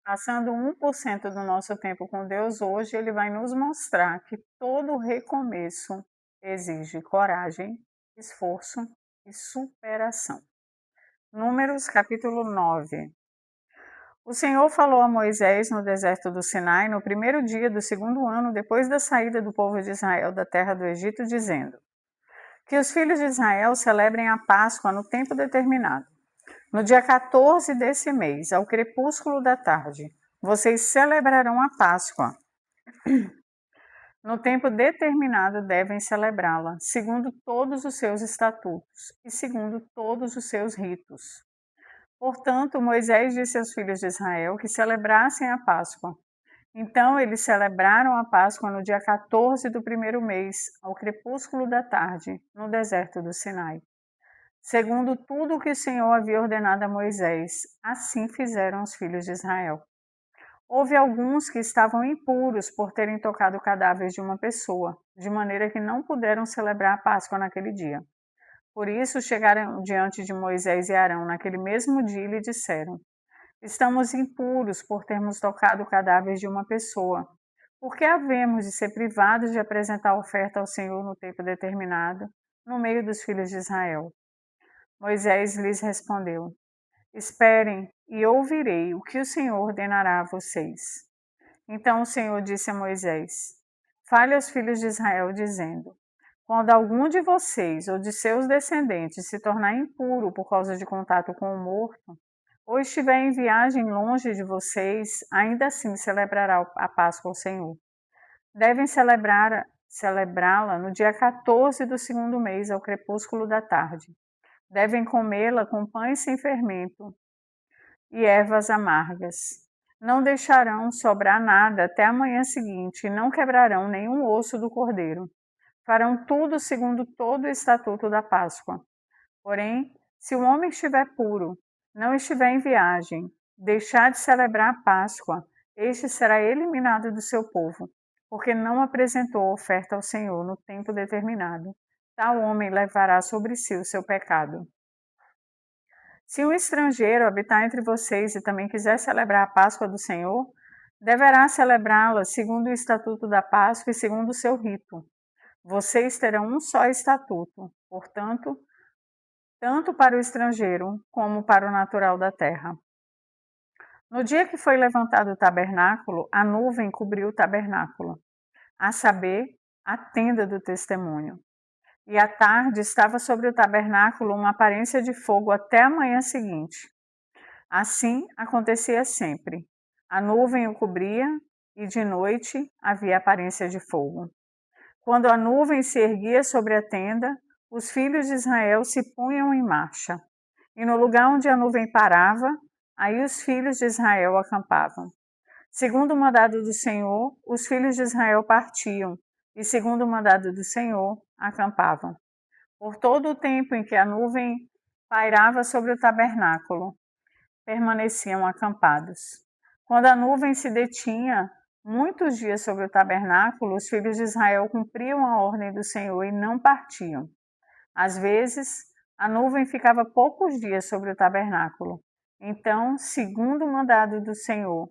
Passando 1% do nosso tempo com Deus hoje, Ele vai nos mostrar que todo recomeço exige coragem, esforço e superação. Números capítulo 9. O Senhor falou a Moisés no deserto do Sinai, no primeiro dia do segundo ano depois da saída do povo de Israel da terra do Egito, dizendo: que os filhos de Israel celebrem a Páscoa no tempo determinado. No dia 14 desse mês, ao crepúsculo da tarde, vocês celebrarão a Páscoa. No tempo determinado devem celebrá-la, segundo todos os seus estatutos e segundo todos os seus ritos. Portanto, Moisés disse aos filhos de Israel que celebrassem a Páscoa. Então eles celebraram a Páscoa no dia 14 do primeiro mês, ao crepúsculo da tarde, no deserto do Sinai. Segundo tudo o que o Senhor havia ordenado a Moisés, assim fizeram os filhos de Israel. Houve alguns que estavam impuros por terem tocado cadáveres de uma pessoa, de maneira que não puderam celebrar a Páscoa naquele dia. Por isso chegaram diante de Moisés e Arão naquele mesmo dia e lhe disseram: estamos impuros por termos tocado cadáveres de uma pessoa. Por que havemos de ser privados de apresentar oferta ao Senhor no tempo determinado, no meio dos filhos de Israel? Moisés lhes respondeu: esperem e ouvirei o que o Senhor ordenará a vocês. Então o Senhor disse a Moisés: fale aos filhos de Israel, dizendo: quando algum de vocês ou de seus descendentes se tornar impuro por causa de contato com o morto, ou estiver em viagem longe de vocês, ainda assim celebrará a Páscoa ao Senhor. Devem celebrá-la no dia 14 do segundo mês, ao crepúsculo da tarde. Devem comê-la com pães sem fermento e ervas amargas. Não deixarão sobrar nada até a manhã seguinte e não quebrarão nenhum osso do cordeiro. Farão tudo segundo todo o estatuto da Páscoa. Porém, se o homem estiver puro, não estiver em viagem, deixar de celebrar a Páscoa, este será eliminado do seu povo, porque não apresentou oferta ao Senhor no tempo determinado. Tal homem levará sobre si o seu pecado. Se um estrangeiro habitar entre vocês e também quiser celebrar a Páscoa do Senhor, deverá celebrá-la segundo o estatuto da Páscoa e segundo o seu rito. Vocês terão um só estatuto, portanto, tanto para o estrangeiro como para o natural da terra. No dia que foi levantado o tabernáculo, a nuvem cobriu o tabernáculo, a saber, a tenda do testemunho. E à tarde estava sobre o tabernáculo uma aparência de fogo até a manhã seguinte. Assim acontecia sempre. A nuvem o cobria e de noite havia aparência de fogo. Quando a nuvem se erguia sobre a tenda, os filhos de Israel se punham em marcha. E no lugar onde a nuvem parava, aí os filhos de Israel acampavam. Segundo o mandado do Senhor, os filhos de Israel partiam, e segundo o mandado do Senhor, acampavam. Por todo o tempo em que a nuvem pairava sobre o tabernáculo, permaneciam acampados. Quando a nuvem se detinha muitos dias sobre o tabernáculo, os filhos de Israel cumpriam a ordem do Senhor e não partiam. Às vezes, a nuvem ficava poucos dias sobre o tabernáculo. Então, segundo o mandado do Senhor,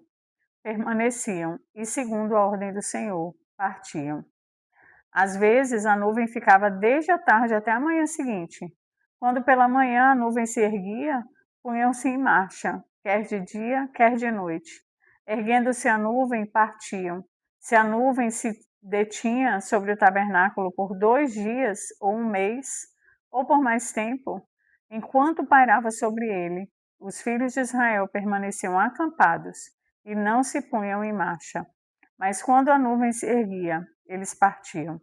permaneciam e, segundo a ordem do Senhor, partiam. Às vezes, a nuvem ficava desde a tarde até a manhã seguinte. Quando pela manhã a nuvem se erguia, punham-se em marcha, quer de dia, quer de noite. Erguendo-se a nuvem, partiam. Se a nuvem se detinha sobre o tabernáculo por 2 dias ou um mês, ou por mais tempo, enquanto pairava sobre ele, os filhos de Israel permaneciam acampados e não se punham em marcha. Mas quando a nuvem se erguia, eles partiam.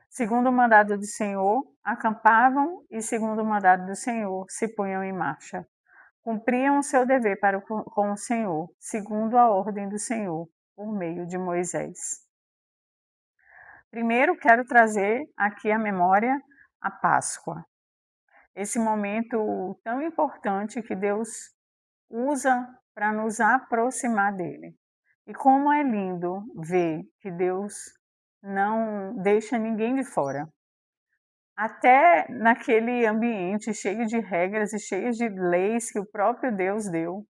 Segundo o mandado do Senhor, acampavam e, segundo o mandado do Senhor, se punham em marcha. Cumpriam o seu dever com o Senhor, segundo a ordem do Senhor, por meio de Moisés. Primeiro, quero trazer aqui à memória a Páscoa. Esse momento tão importante que Deus usa para nos aproximar dele. E como é lindo ver que Deus não deixa ninguém de fora. Até naquele ambiente cheio de regras e cheio de leis que o próprio Deus deu,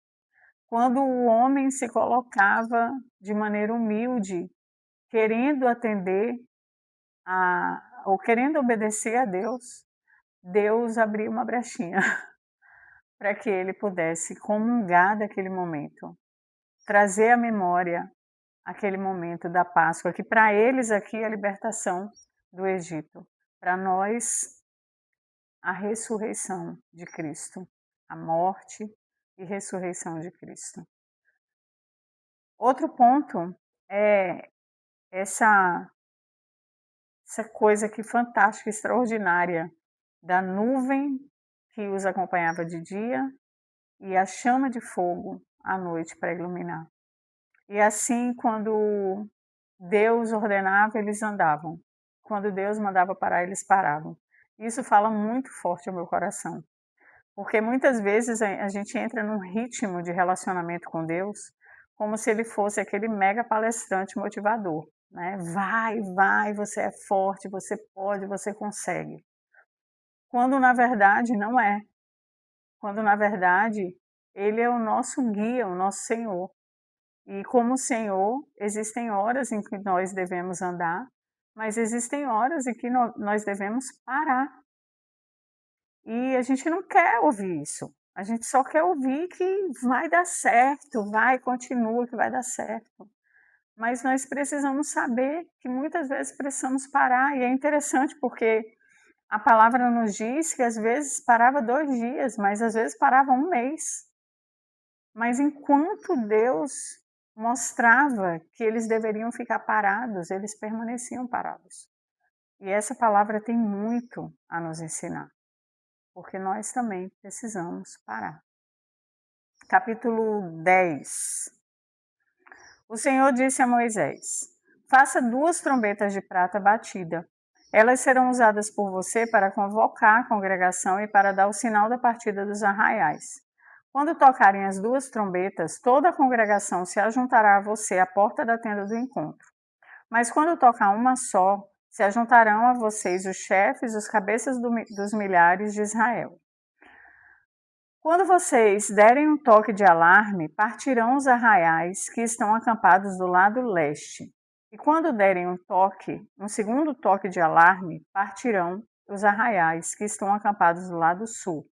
quando o homem se colocava de maneira humilde, querendo atender ou querendo obedecer a Deus, Deus abriu uma brechinha para que ele pudesse comungar daquele momento, trazer à memória aquele momento da Páscoa, que para eles aqui é a libertação do Egito, para nós a ressurreição de Cristo, a morte e ressurreição de Cristo. Outro ponto é essa coisa aqui fantástica, extraordinária, da nuvem que os acompanhava de dia e a chama de fogo à noite para iluminar. E assim, quando Deus ordenava, eles andavam. Quando Deus mandava parar, eles paravam. Isso fala muito forte ao meu coração. Porque muitas vezes a gente entra num ritmo de relacionamento com Deus como se ele fosse aquele mega palestrante motivador, né? Vai, você é forte, você pode, você consegue. Quando na verdade não é. Quando na verdade ele é o nosso guia, o nosso Senhor. E como Senhor, existem horas em que nós devemos andar, mas existem horas em que nós devemos parar. E a gente não quer ouvir isso. A gente só quer ouvir que vai dar certo, continua que vai dar certo. Mas nós precisamos saber que muitas vezes precisamos parar. E é interessante porque a palavra nos diz que às vezes parava 2 dias, mas às vezes parava 1 mês. Mas enquanto Deus mostrava que eles deveriam ficar parados, eles permaneciam parados. E essa palavra tem muito a nos ensinar, porque nós também precisamos parar. Capítulo 10. O Senhor disse a Moisés: faça 2 trombetas de prata batida. Elas serão usadas por você para convocar a congregação e para dar o sinal da partida dos arraiais. Quando tocarem as 2 trombetas, toda a congregação se ajuntará a você à porta da tenda do encontro. Mas quando tocar uma só, se ajuntarão a vocês os chefes, os cabeças dos milhares de Israel. Quando vocês derem um toque de alarme, partirão os arraiais que estão acampados do lado leste. E quando derem um segundo toque de alarme, partirão os arraiais que estão acampados do lado sul.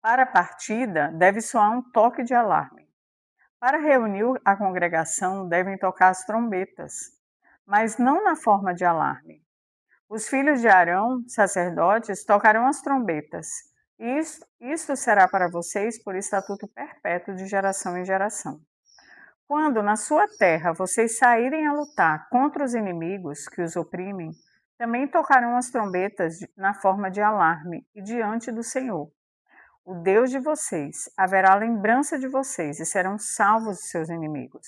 Para a partida, deve soar um toque de alarme. Para reunir a congregação, devem tocar as trombetas, mas não na forma de alarme. Os filhos de Arão, sacerdotes, tocarão as trombetas. Isto será para vocês por estatuto perpétuo de geração em geração. Quando na sua terra vocês saírem a lutar contra os inimigos que os oprimem, também tocarão as trombetas na forma de alarme e diante do Senhor, o Deus de vocês. Haverá lembrança de vocês e serão salvos os seus inimigos.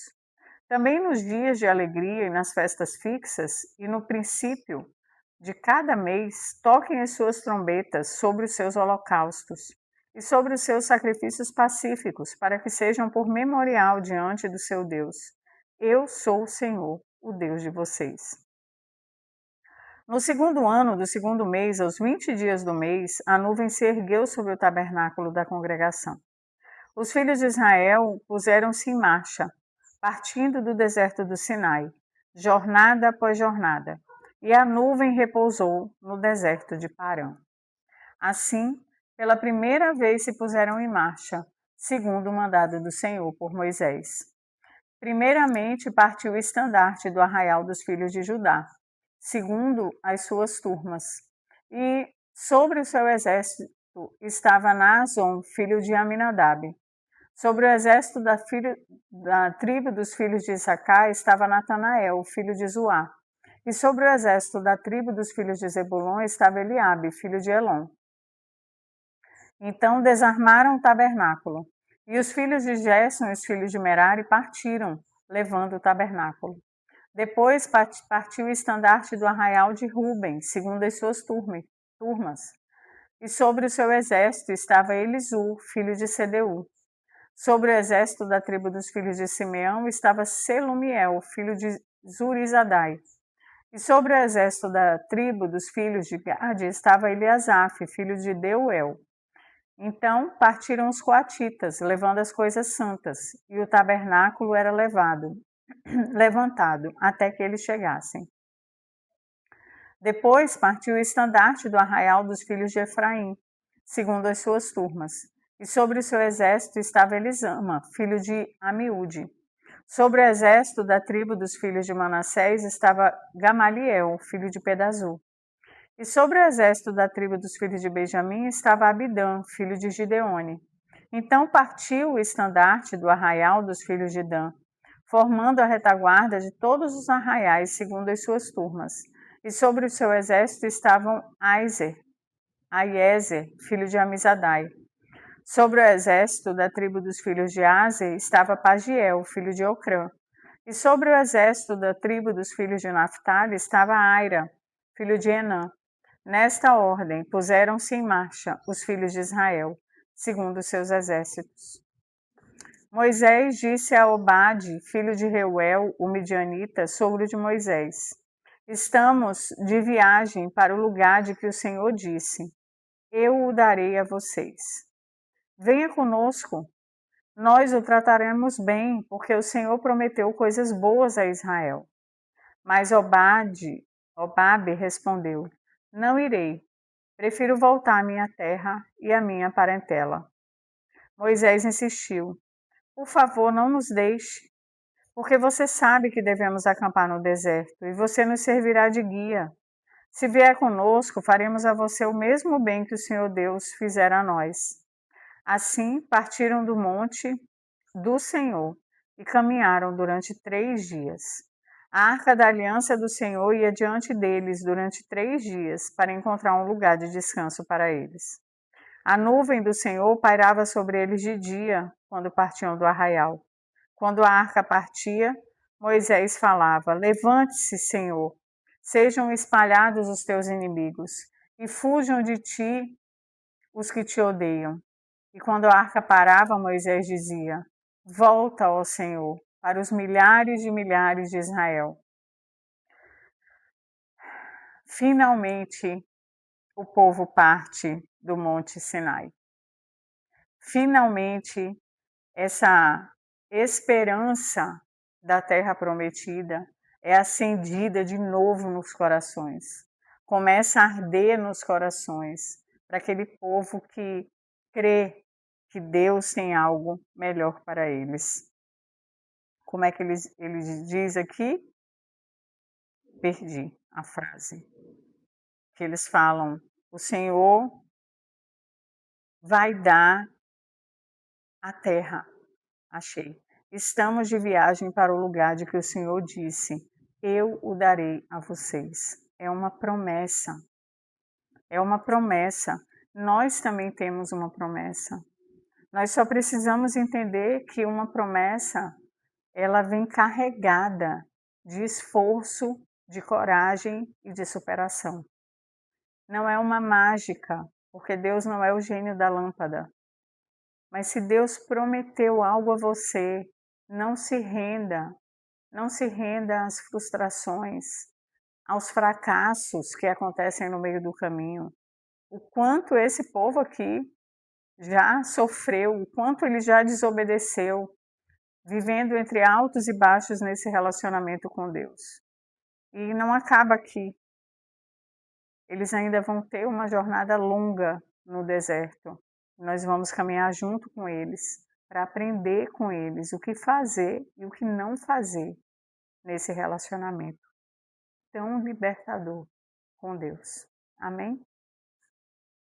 Também nos dias de alegria e nas festas fixas e no princípio de cada mês, toquem as suas trombetas sobre os seus holocaustos e sobre os seus sacrifícios pacíficos, para que sejam por memorial diante do seu Deus. Eu sou o Senhor, o Deus de vocês. No 2º ano do 2º mês, aos 20 dias do mês, a nuvem se ergueu sobre o tabernáculo da congregação. Os filhos de Israel puseram-se em marcha, partindo do deserto do Sinai, jornada após jornada, e a nuvem repousou no deserto de Parã. Assim, pela primeira vez se puseram em marcha, segundo o mandado do Senhor por Moisés. Primeiramente partiu o estandarte do arraial dos filhos de Judá, segundo as suas turmas, e sobre o seu exército estava Naasson, filho de Aminadab. Sobre o exército da tribo dos filhos de Issacar estava Natanael, filho de Zuá. E sobre o exército da tribo dos filhos de Zebulon estava Eliabe, filho de Elon. Então desarmaram o tabernáculo. E os filhos de Gerson e os filhos de Merari partiram, levando o tabernáculo. Depois partiu o estandarte do arraial de Ruben, segundo as suas turmas. E sobre o seu exército estava Elisur, filho de Sedeu. Sobre o exército da tribo dos filhos de Simeão estava Selumiel, filho de Zurizadai. E sobre o exército da tribo dos filhos de Gade estava Eliasaf, filho de Deuel. Então partiram os coatitas, levando as coisas santas, e o tabernáculo era levantado, até que eles chegassem. Depois partiu o estandarte do arraial dos filhos de Efraim, segundo as suas turmas. E sobre o seu exército estava Elisama, filho de Amiúde. Sobre o exército da tribo dos filhos de Manassés estava Gamaliel, filho de Pedazur. E sobre o exército da tribo dos filhos de Benjamim estava Abidã, filho de Gideone. Então partiu o estandarte do arraial dos filhos de Dan, formando a retaguarda de todos os arraiais, segundo as suas turmas. E sobre o seu exército estavam Aiezer, filho de Amizadai. Sobre o exército da tribo dos filhos de Aser estava Pagiel, filho de Ocrã. E sobre o exército da tribo dos filhos de Naphtali estava Aira, filho de Enã. Nesta ordem puseram-se em marcha os filhos de Israel, segundo os seus exércitos. Moisés disse a Obade, filho de Reuel, o midianita, sogro de Moisés: Estamos de viagem para o lugar de que o Senhor disse: Eu o darei a vocês. Venha conosco, nós o trataremos bem, porque o Senhor prometeu coisas boas a Israel. Mas Obabe respondeu: Não irei, prefiro voltar à minha terra e à minha parentela. Moisés insistiu: Por favor, não nos deixe, porque você sabe que devemos acampar no deserto e você nos servirá de guia. Se vier conosco, faremos a você o mesmo bem que o Senhor Deus fizera a nós. Assim, partiram do monte do Senhor e caminharam durante 3 dias. A arca da aliança do Senhor ia diante deles durante 3 dias para encontrar um lugar de descanso para eles. A nuvem do Senhor pairava sobre eles de dia, quando partiam do arraial. Quando a arca partia, Moisés falava: Levante-se, Senhor, sejam espalhados os teus inimigos, e fujam de ti os que te odeiam. E quando a arca parava, Moisés dizia: Volta, ó Senhor, para os milhares de Israel. Finalmente, o povo parte do Monte Sinai. Finalmente, essa esperança da terra prometida é acendida de novo nos corações. Começa a arder nos corações para aquele povo que crê que Deus tem algo melhor para eles. Como é que ele diz aqui? Perdi a frase. Que eles falam: o Senhor vai dar a terra. Achei. Estamos de viagem para o lugar de que o Senhor disse: Eu o darei a vocês. É uma promessa. É uma promessa. Nós também temos uma promessa. Nós só precisamos entender que uma promessa, ela vem carregada de esforço, de coragem e de superação. Não é uma mágica, porque Deus não é o gênio da lâmpada. Mas se Deus prometeu algo a você, não se renda. Não se renda às frustrações, aos fracassos que acontecem no meio do caminho. O quanto esse povo aqui já sofreu, o quanto ele já desobedeceu, vivendo entre altos e baixos nesse relacionamento com Deus. E não acaba aqui. Eles ainda vão ter uma jornada longa no deserto. Nós vamos caminhar junto com eles, para aprender com eles o que fazer e o que não fazer nesse relacionamento tão libertador com Deus. Amém?